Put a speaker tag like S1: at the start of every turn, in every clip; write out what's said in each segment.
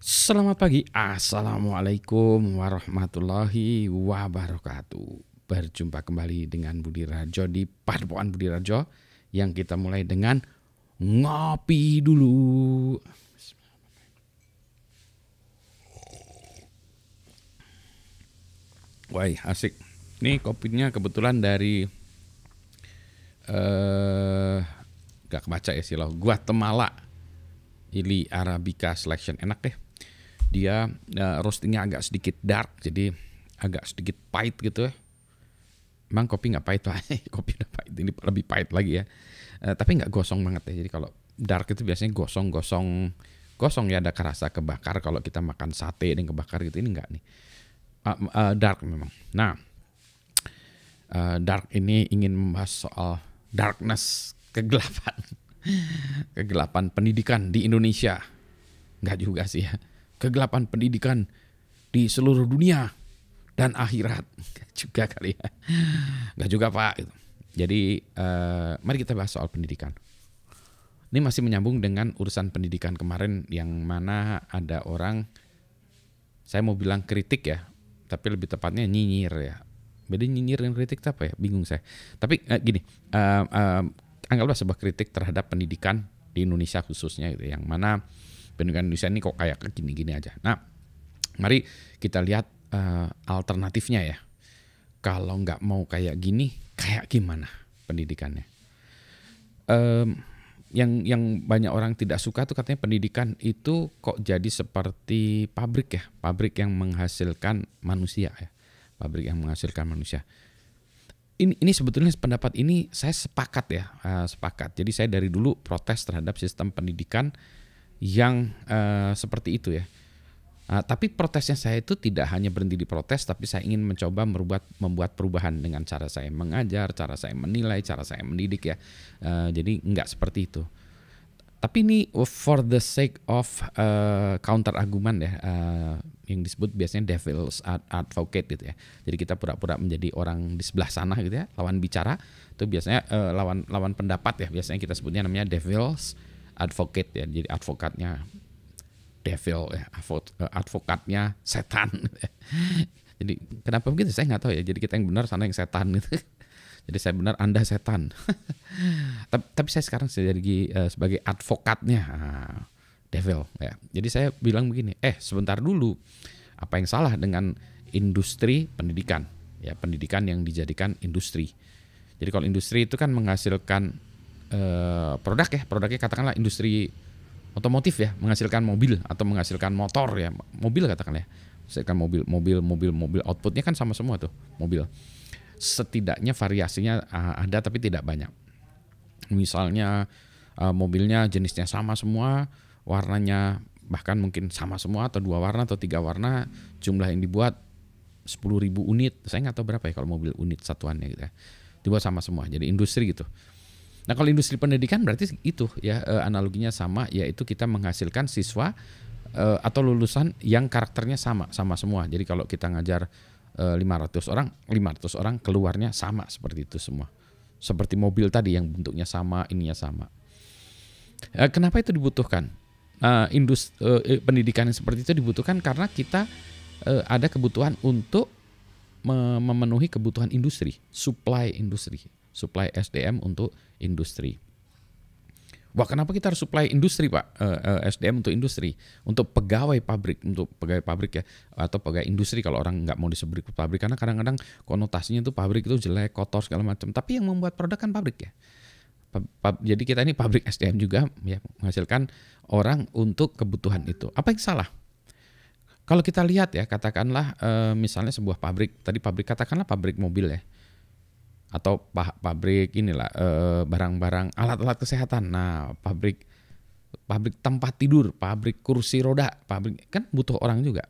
S1: Selamat pagi, Assalamualaikum warahmatullahi wabarakatuh. Berjumpa kembali dengan Budi Rajo di Padepokan Budi Rajo yang kita mulai dengan ngopi dulu. Wah, asik. Ini kopinya kebetulan dari gak kebaca ya sih loh, Guatemala. Ili Arabica Selection, enak deh. Dia roastingnya agak sedikit dark, jadi agak sedikit pahit gitu ya. Emang kopi nggak pahit pak? Kopi udah pahit, ini lebih pahit lagi ya. Tapi nggak gosong banget ya. Jadi kalau dark itu biasanya gosong ya, ada rasa kebakar. Kalau kita makan sate yang kebakar gitu, ini nggak nih. Dark memang. Nah, dark ini ingin membahas soal darkness, kegelapan pendidikan di Indonesia. Nggak juga sih ya. Kegelapan pendidikan di seluruh dunia dan akhirat. Nggak juga kali ya. Nggak juga pak. Jadi mari kita bahas soal pendidikan. Ini masih menyambung dengan urusan pendidikan kemarin yang mana ada orang, saya mau bilang kritik ya, tapi lebih tepatnya nyinyir ya. Beda nyinyir dan kritik apa ya? Bingung saya. Tapi gini, anggaplah sebuah kritik terhadap pendidikan di Indonesia khususnya gitu, yang mana pendidikan Indonesia ini kok kayak gini-gini aja. Nah, mari kita lihat alternatifnya ya. Kalau nggak mau kayak gini, kayak gimana pendidikannya? Yang banyak orang tidak suka tuh katanya pendidikan itu kok jadi seperti pabrik ya, pabrik yang menghasilkan manusia ya, pabrik yang menghasilkan manusia. Ini sebetulnya pendapat ini saya sepakat ya, sepakat. Jadi saya dari dulu protes terhadap sistem pendidikan yang seperti itu ya. Tapi protesnya saya itu tidak hanya berhenti di protes, tapi saya ingin mencoba membuat perubahan dengan cara saya mengajar, cara saya menilai, cara saya mendidik ya. Jadi nggak seperti itu. Tapi ini for the sake of counter argument ya, yang disebut biasanya devil's advocate gitu ya. Jadi kita pura-pura menjadi orang di sebelah sana gitu ya, lawan bicara. Itu biasanya lawan pendapat ya, biasanya kita sebutnya namanya devil's advocate ya. Jadi advokatnya devil ya, advokatnya setan. Jadi kenapa begitu saya nggak tahu ya. Jadi kita yang benar, sana yang setan gitu. Jadi saya benar, Anda setan. Tapi saya sekarang sebagai advokatnya devil ya. Jadi saya bilang begini, sebentar dulu, apa yang salah dengan industri pendidikan ya, pendidikan yang dijadikan industri. Jadi kalau industri itu kan menghasilkan produknya katakanlah industri otomotif ya, menghasilkan mobil atau menghasilkan motor ya, mobil katakanlah ya, menghasilkan mobil outputnya kan sama semua tuh mobil. Setidaknya variasinya ada tapi tidak banyak. Misalnya mobilnya jenisnya sama semua, warnanya bahkan mungkin sama semua atau 2 warna atau 3 warna, jumlah yang dibuat 10.000 unit, saya nggak tahu berapa ya kalau mobil unit satuannya gitu ya, dibuat sama semua, jadi industri gitu. Nah kalau industri pendidikan berarti itu ya, analoginya sama, yaitu kita menghasilkan siswa atau lulusan yang karakternya sama semua. Jadi kalau kita ngajar 500 orang keluarnya sama seperti itu semua. Seperti mobil tadi yang bentuknya sama, ininya sama. Kenapa itu dibutuhkan? Pendidikan yang seperti itu dibutuhkan karena kita ada kebutuhan untuk memenuhi kebutuhan industri, supply SDM untuk industri. Wah, kenapa kita harus supply industri pak? SDM untuk industri, untuk pegawai pabrik ya, atau pegawai industri kalau orang nggak mau disebut pabrik, karena kadang-kadang konotasinya tuh pabrik itu jelek, kotor segala macam. Tapi yang membuat produk kan pabrik ya. Jadi kita ini pabrik SDM juga ya, menghasilkan orang untuk kebutuhan itu. Apa yang salah? Kalau kita lihat ya, katakanlah misalnya sebuah pabrik, katakanlah pabrik mobil ya, atau pabrik inilah barang-barang alat-alat kesehatan. Nah, pabrik tempat tidur, pabrik kursi roda, pabrik kan butuh orang juga.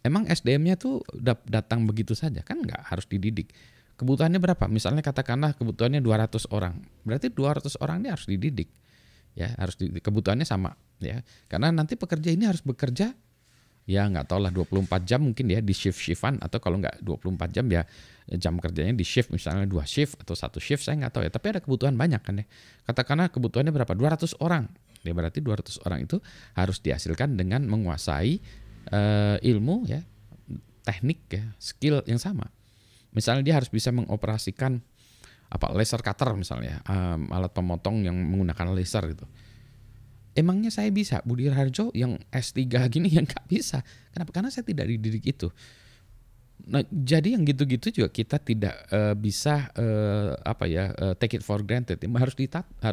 S1: Emang SDM-nya tuh datang begitu saja kan, nggak harus dididik. Kebutuhannya berapa? Misalnya katakanlah kebutuhannya 200 orang. Berarti 200 orang ini harus dididik. Ya, kebutuhannya sama ya. Karena nanti pekerja ini harus bekerja ya nggak tahu lah 24 jam mungkin ya, di shift-shiftan, atau kalau nggak 24 jam ya jam kerjanya di shift, misalnya 2 shift atau 1 shift, saya nggak tahu ya, tapi ada kebutuhan banyak kan ya. Katakanlah kebutuhannya berapa? 200 orang. Ya berarti 200 orang itu harus dihasilkan dengan menguasai ilmu ya, teknik ya, skill yang sama. Misalnya dia harus bisa mengoperasikan laser cutter misalnya, alat pemotong yang menggunakan laser gitu. Emangnya saya bisa, Budi Harjo yang S3 gini yang nggak bisa. Kenapa? Karena saya tidak dididik itu. Nah, jadi yang gitu-gitu juga kita tidak bisa take it for granted. Harus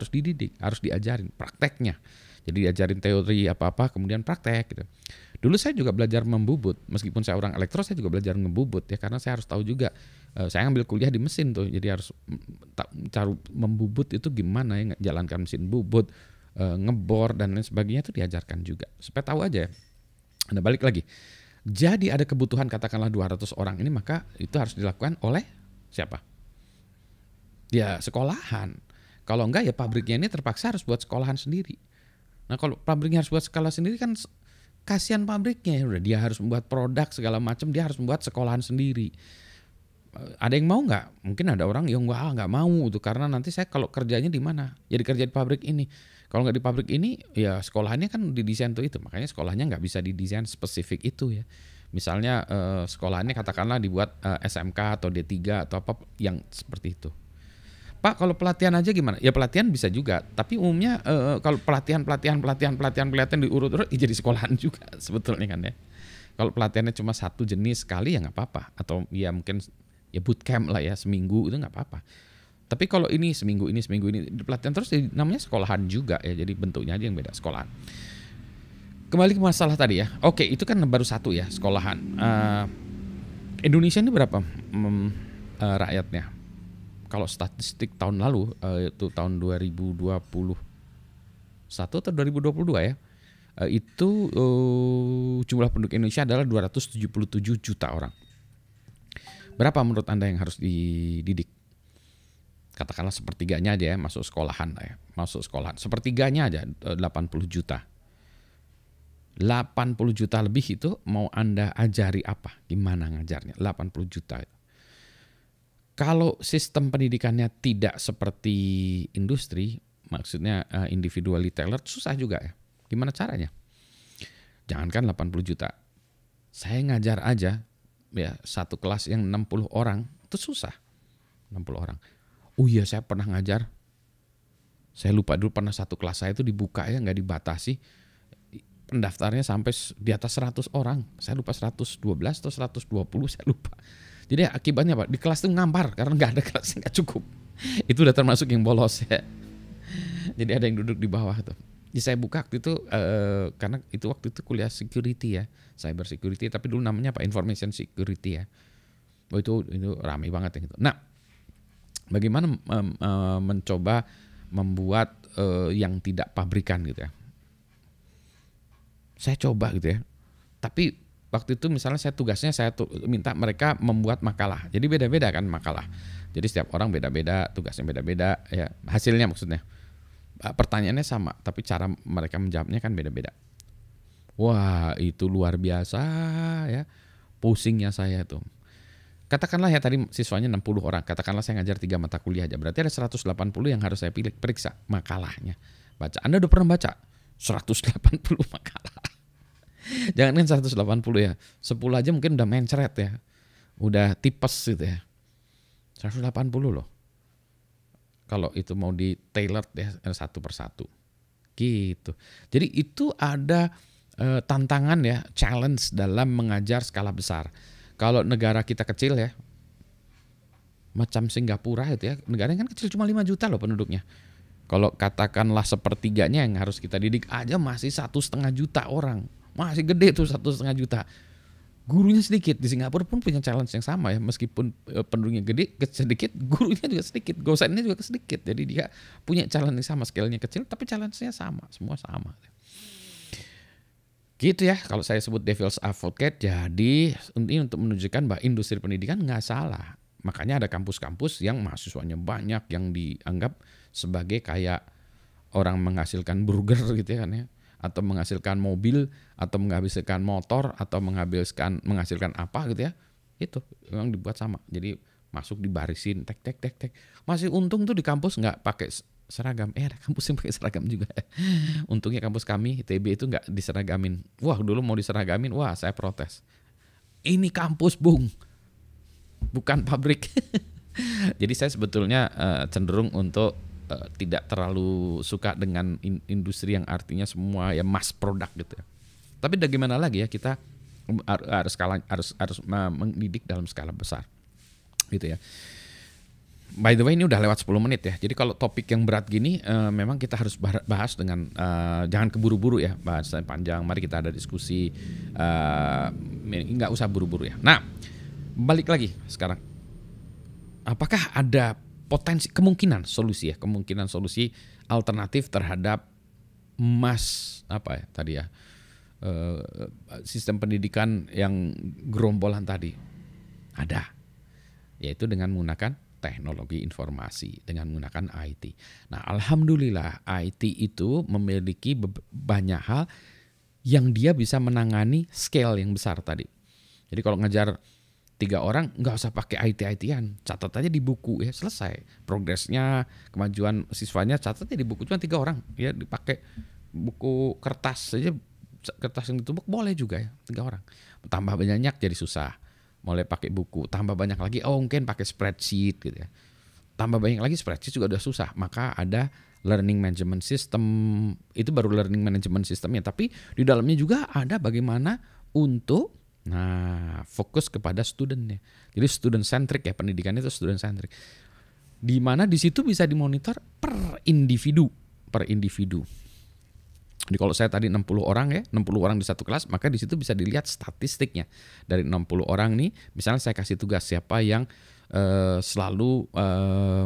S1: dididik, harus diajarin prakteknya. Jadi diajarin teori apa-apa, kemudian praktek gitu. Dulu saya juga belajar membubut, meskipun saya orang elektro, saya juga belajar ngebubut ya, karena saya harus tahu juga. Saya ambil kuliah di mesin tuh, jadi harus cara membubut itu gimana ya, jalankan mesin bubut, ngebor dan lain sebagainya itu diajarkan juga. Supaya tahu aja ya. Anda balik lagi. Jadi ada kebutuhan katakanlah 200 orang ini, maka itu harus dilakukan oleh siapa? Ya sekolahan. Kalau enggak ya pabriknya ini terpaksa harus buat sekolahan sendiri. Nah kalau pabriknya harus buat sekolah sendiri kan kasihan pabriknya ya, udah dia harus membuat produk segala macam, dia harus membuat sekolahan sendiri. Ada yang mau nggak? Mungkin ada orang yang nggak mau tuh, karena nanti saya kalau kerjanya di mana? Jadi kerja di pabrik ini. Kalau nggak di pabrik ini, ya sekolahannya kan didesain tuh itu. Makanya sekolahnya nggak bisa didesain spesifik itu ya. Misalnya sekolahannya katakanlah dibuat SMK atau D3 atau apa yang seperti itu. Pak, kalau pelatihan aja gimana? Ya pelatihan bisa juga. Tapi umumnya kalau pelatihan diurut-urut ya jadi sekolahan juga sebetulnya kan ya. Kalau pelatihannya cuma satu jenis sekali ya nggak apa-apa. Atau ya mungkin ya bootcamp lah ya, seminggu itu nggak apa-apa. Tapi kalau ini seminggu ini pelatihan terus namanya sekolahan juga ya. Jadi bentuknya aja yang beda, sekolahan. Kembali ke masalah tadi ya. Oke, itu kan baru satu ya, sekolahan. Indonesia ini berapa rakyatnya? Kalau statistik tahun lalu itu tahun 2021 atau 2022 ya. Itu jumlah penduduk Indonesia adalah 277 juta orang. Berapa menurut Anda yang harus dididik? Katakanlah sepertiganya aja ya, masuk sekolahan ya. Masuk sekolahan. Sepertiganya aja 80 juta. 80 juta lebih itu mau Anda ajari apa? Gimana ngajarnya? 80 juta. Kalau sistem pendidikannya tidak seperti industri, maksudnya individually tailored, susah juga ya. Gimana caranya? Jangankan 80 juta. Saya ngajar aja ya satu kelas yang 60 orang, itu susah. 60 orang. Oh iya, saya pernah ngajar. Saya lupa dulu pernah satu kelas saya itu dibuka ya, nggak dibatasi. Pendaftarnya sampai di atas 100 orang. Saya lupa 112 atau 120, saya lupa. Jadi akibatnya apa? Di kelas itu ngampar karena nggak ada kelas yang nggak cukup. Itu udah termasuk yang bolos ya. Jadi ada yang duduk di bawah tuh. Jadi saya buka waktu itu karena itu waktu itu kuliah security ya, cyber security. Tapi dulu namanya apa? Information security ya. Oh itu ramai banget yang itu. Nah, bagaimana mencoba membuat yang tidak pabrikan gitu ya. Saya coba gitu ya. Tapi waktu itu misalnya tugasnya saya minta mereka membuat makalah. Jadi beda-beda kan makalah. Jadi setiap orang beda-beda, tugasnya beda-beda ya. Hasilnya maksudnya. Pertanyaannya sama, tapi cara mereka menjawabnya kan beda-beda. Wah, itu luar biasa ya. Pusingnya saya tuh. Katakanlah ya tadi siswanya 60 orang. Katakanlah saya ngajar 3 mata kuliah aja. Berarti ada 180 yang harus saya periksa makalahnya. Baca. Anda udah pernah baca 180 makalah? Jangan kan 180 ya. 10 aja mungkin udah mencret ya. Udah tipes gitu ya. 180 loh. Kalau itu mau di tailored ya satu persatu. Gitu. Jadi itu ada tantangan ya, challenge dalam mengajar skala besar. Kalau negara kita kecil ya, macam Singapura itu ya, negaranya kan kecil cuma 5 juta loh penduduknya. Kalau katakanlah sepertiganya yang harus kita didik aja masih 1,5 juta orang. Masih gede tuh 1,5 juta. Gurunya sedikit. Di Singapura pun punya challenge yang sama ya. Meskipun penduduknya gede sedikit, gurunya juga sedikit. Dosennya juga sedikit. Jadi dia punya challenge yang sama. Scale-nya kecil tapi challenge-nya sama. Semua sama. Gitu ya. Kalau saya sebut devil's advocate. Jadi ini untuk menunjukkan bahwa industri pendidikan nggak salah. Makanya ada kampus-kampus yang mahasiswanya banyak. Yang dianggap sebagai kayak orang menghasilkan burger gitu ya kan ya. Atau menghasilkan mobil, atau menghasilkan motor, atau menghasilkan apa gitu ya. Itu memang dibuat sama. Jadi masuk dibarisin, tek. Masih untung tuh di kampus nggak pakai seragam. Ada kampus yang pakai seragam juga. Untungnya kampus kami ITB itu nggak diseragamin. Wah, dulu mau diseragamin, wah saya protes. Ini kampus, Bung, bukan pabrik. Jadi saya sebetulnya cenderung untuk tidak terlalu suka dengan industri yang artinya semua ya mass product gitu ya. Tapi bagaimana lagi ya, kita harus mendidik dalam skala besar gitu ya. By the way, ini udah lewat 10 menit ya. Jadi kalau topik yang berat gini memang kita harus bahas dengan jangan keburu-buru ya, bahas panjang. Mari kita ada diskusi, nggak usah buru-buru ya. Nah, balik lagi sekarang. Apakah ada potensi kemungkinan solusi alternatif terhadap sistem pendidikan yang gerombolan tadi? Ada, yaitu dengan menggunakan teknologi informasi, dengan menggunakan IT. Nah, alhamdulillah IT itu memiliki banyak hal yang dia bisa menangani scale yang besar tadi. Jadi kalau ngajar 3 orang nggak usah pakai IT-ITan, catat aja di buku ya, selesai. Progresnya, kemajuan siswanya catat aja di buku, cuma 3 orang ya, dipakai buku kertas saja, kertas yang ditumbuk boleh juga ya, 3 orang. Tambah banyak jadi susah. Mulai pakai buku, tambah banyak lagi, mungkin pakai spreadsheet gitu ya. Tambah banyak lagi spreadsheet juga udah susah. Maka ada learning management system, itu baru learning management systemnya. Tapi di dalamnya juga ada bagaimana untuk fokus kepada studentnya. Jadi student centric ya, pendidikan itu student centric. Di mana di situ bisa dimonitor per individu. Jadi kalau saya tadi 60 orang ya, 60 orang di satu kelas, maka di situ bisa dilihat statistiknya. Dari 60 orang nih, misalnya saya kasih tugas siapa yang selalu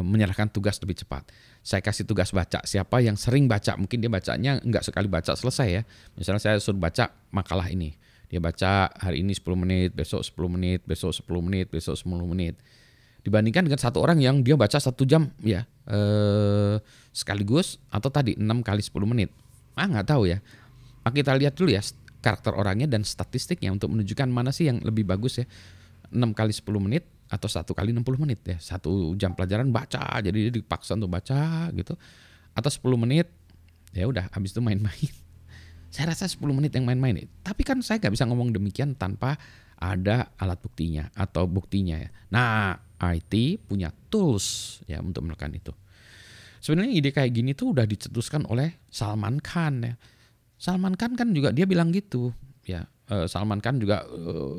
S1: menyerahkan tugas lebih cepat. Saya kasih tugas baca, siapa yang sering baca, mungkin dia bacanya enggak sekali baca selesai ya. Misalnya saya suruh baca makalah ini. Dia baca hari ini 10 menit, besok 10 menit, besok 10 menit, besok 10 menit. Dibandingkan dengan satu orang yang dia baca 1 jam ya sekaligus, atau tadi 6 kali 10 menit. Nggak tahu ya. Kita lihat dulu ya karakter orangnya dan statistiknya untuk menunjukkan mana sih yang lebih bagus ya. 6 kali 10 menit atau 1 kali 60 menit ya. 1 jam pelajaran baca, jadi dia dipaksa untuk baca gitu. Atau 10 menit, ya udah habis itu main-main. Saya rasa 10 menit yang main-main. Tapi kan saya nggak bisa ngomong demikian tanpa ada alat buktinya atau buktinya ya. Nah, IT punya tools ya untuk melakukan itu. Sebenarnya ide kayak gini tuh udah dicetuskan oleh Salman Khan ya. Salman Khan kan juga dia bilang gitu ya. Salman Khan juga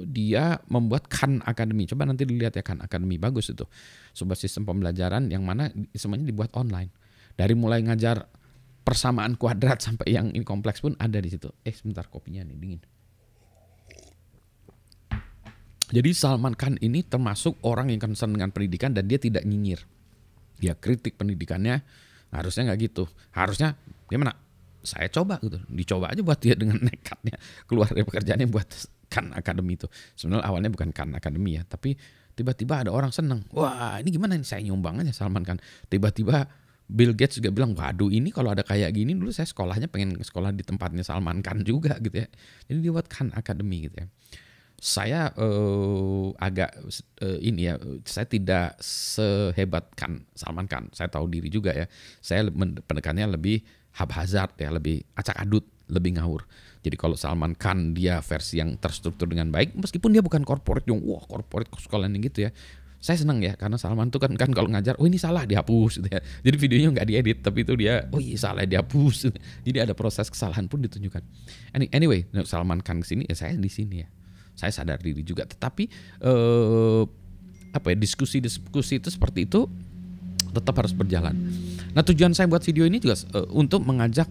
S1: dia membuat Khan Academy. Coba nanti dilihat ya, Khan Academy, bagus itu. Sebuah sistem pembelajaran yang mana semuanya dibuat online. Dari mulai ngajar persamaan kuadrat sampai yang ini kompleks pun ada di situ. Sebentar, kopinya nih dingin. Jadi Salman Khan ini termasuk orang yang concern dengan pendidikan dan dia tidak nyinyir. Dia kritik pendidikannya, harusnya nggak gitu. Harusnya gimana? Saya coba gitu. Dicoba aja buat dia dengan nekatnya keluar dari pekerjaannya buat Khan Academy itu. Sebenarnya awalnya bukan Khan Academy ya, tapi tiba-tiba ada orang seneng. Wah, ini gimana nih, saya nyumbang aja Salman Khan. Tiba-tiba Bill Gates juga bilang, waduh ini kalau ada kayak gini, dulu saya sekolahnya pengen sekolah di tempatnya Salman Khan juga gitu ya. Jadi dia buat Khan Academy gitu ya. Saya agak ini ya, saya tidak sehebat Salman Khan. Saya tahu diri juga ya. Saya pendekannya lebih haphazard ya, lebih acak adut, lebih ngawur. Jadi kalau Salman Khan dia versi yang terstruktur dengan baik, meskipun dia bukan corporate yang corporate sekolahan gitu ya. Saya senang ya, karena Salman tuh kan kalau ngajar, ini salah dihapus gitu ya. Jadi videonya nggak diedit, tapi itu dia, salah dihapus. Jadi ada proses kesalahan pun ditunjukkan. Anyway, Salman Khan kesini ya, saya di sini ya. Saya sadar diri juga, tetapi diskusi itu seperti itu tetap harus berjalan. Nah, tujuan saya buat video ini juga untuk mengajak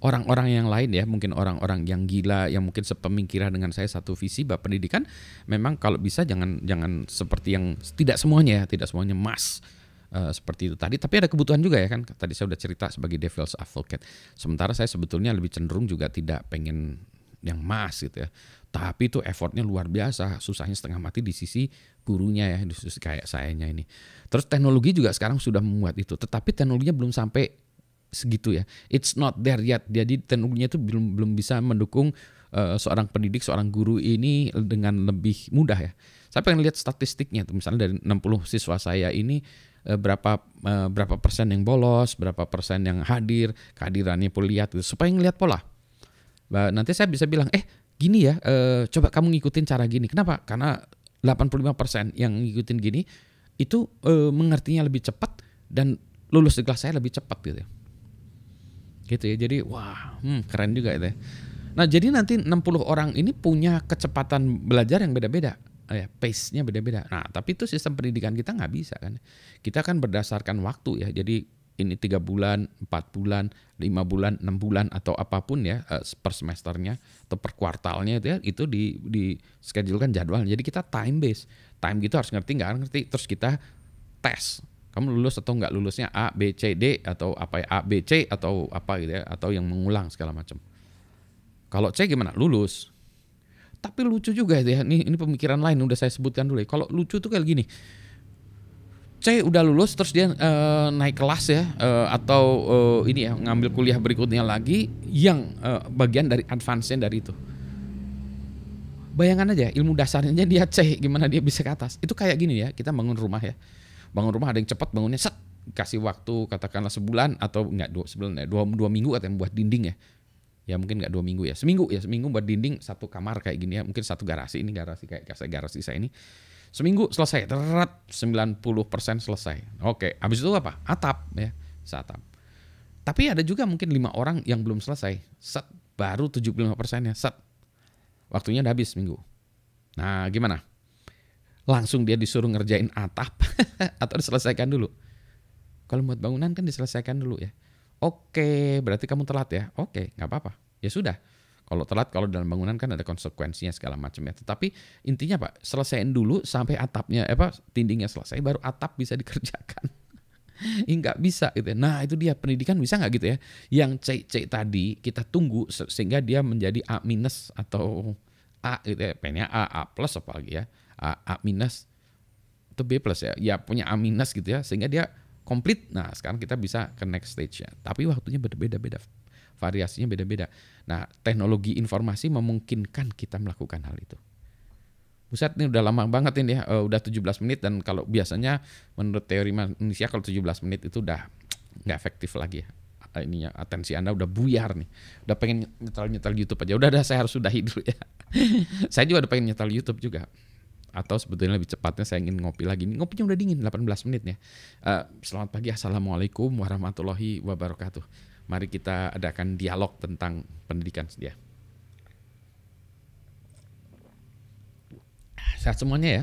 S1: orang-orang yang lain ya, mungkin orang-orang yang gila, yang mungkin sepemikiran dengan saya, satu visi bahwa pendidikan memang kalau bisa jangan seperti yang tidak semuanya mas seperti itu tadi, tapi ada kebutuhan juga ya kan. Tadi saya udah cerita sebagai devil's advocate. Sementara saya sebetulnya lebih cenderung juga tidak pengen yang mas gitu ya. Tapi itu effortnya luar biasa, susahnya setengah mati di sisi gurunya ya, di sisi kayak sayanya ini. Terus teknologi juga sekarang sudah membuat itu, tetapi teknologinya belum sampai segitu ya. It's not there yet. Jadi teknologinya itu belum bisa mendukung seorang pendidik, seorang guru ini dengan lebih mudah ya. Saya pengen lihat statistiknya tuh, misalnya dari 60 siswa saya ini berapa persen yang bolos, berapa persen yang hadir, kehadirannya pun lihat gitu, supaya ngelihat pola. Nanti saya bisa bilang, gini ya, coba kamu ngikutin cara gini. Kenapa? Karena 85% yang ngikutin gini itu mengertinya lebih cepat dan lulus di kelas saya lebih cepat gitu ya. Gitu ya. Jadi wah, keren juga itu ya. Nah, jadi nanti 60 orang ini punya kecepatan belajar yang beda-beda. Pace-nya beda-beda. Nah, tapi itu sistem pendidikan kita nggak bisa kan. Kita kan berdasarkan waktu ya. Jadi ini 3 bulan, 4 bulan, 5 bulan, 6 bulan atau apapun ya per semesternya atau per kuartalnya itu ya, itu di schedulekan jadwal. Jadi kita time base. Time gitu harus ngerti nggak ngerti, terus kita tes. Kamu lulus atau nggak lulusnya A, B, C, D atau apa ya, A, B, C atau apa gitu ya, atau yang mengulang segala macam. Kalau C gimana? Lulus. Tapi lucu juga ya, ini pemikiran lain udah saya sebutkan dulu ya. Kalau lucu tuh kayak gini, C udah lulus terus dia naik kelas ya, atau ini ya ngambil kuliah berikutnya lagi yang bagian dari advance-nya dari itu. Bayangkan aja ilmu dasarnya dia C, gimana dia bisa ke atas. Itu kayak gini ya, kita bangun rumah ya. Bangun rumah ada yang cepat bangunnya set, kasih waktu katakanlah sebulan atau enggak 2 minggu katanya buat dinding ya. Ya mungkin nggak 2 minggu ya, seminggu buat dinding satu kamar kayak gini ya, mungkin satu garasi, ini garasi kayak garasi saya ini, seminggu selesai, 90% selesai. Oke, habis itu apa? Atap ya, atap. Tapi ada juga mungkin 5 orang yang belum selesai, set, baru 75%-nya, set, waktunya udah habis seminggu. Nah gimana? Langsung dia disuruh ngerjain atap atau diselesaikan dulu? Kalau buat bangunan kan diselesaikan dulu ya. Oke, berarti kamu telat ya. Oke, nggak apa-apa. Ya sudah. Kalau telat, kalau dalam bangunan kan ada konsekuensinya segala macam ya. Tetapi intinya Pak, selesaiin dulu sampai atapnya, dindingnya selesai, baru atap bisa dikerjakan. Nggak bisa gitu ya. Nah itu dia, pendidikan bisa nggak gitu ya. Yang C tadi kita tunggu sehingga dia menjadi A minus atau A gitu ya. Pengennya A plus apalagi ya. A minus atau B plus ya. Ya punya A minus gitu ya. Sehingga dia komplit. Nah sekarang kita bisa ke next stage ya. Tapi waktunya beda-beda, variasinya beda-beda. Nah teknologi informasi memungkinkan kita melakukan hal itu. Buset, ini udah lama banget ini ya, udah 17 menit. Dan kalau biasanya menurut teori manusia kalau 17 menit itu udah gak efektif lagi ya. Ininya, atensi Anda udah buyar nih. Udah pengen nyetel YouTube aja. Udah saya harus sudahi dulu ya. Saya juga udah pengen nyetel YouTube juga. Atau sebetulnya lebih cepatnya saya ingin ngopi lagi. Ngopinya udah dingin 18 menit ya. Selamat pagi, Assalamualaikum warahmatullahi wabarakatuh. Mari kita adakan dialog tentang pendidikan sedia. Sehat semuanya ya.